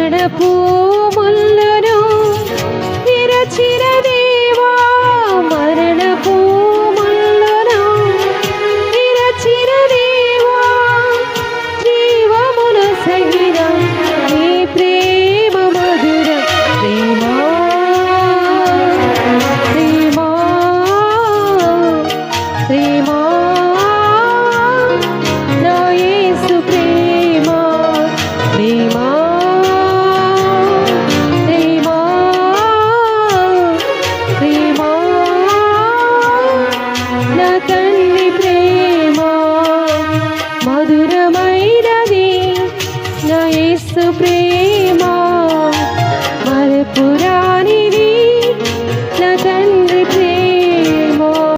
మరణపు ముళ్ళను విరచిన దేవా, మరణపు ముళ్ళను విరచిన దేవా, జీవమున సగిన నీ ప్రేమ మధురం. ప్రేమా ప్రేమా ప్రేమా నా యేసు ప్రేమా, ప్రేమా ప్రేమా ప్రేమా నా తండ్రి ప్రేమా, మధురమైనది నా యేసు ప్రేమా, మరపుర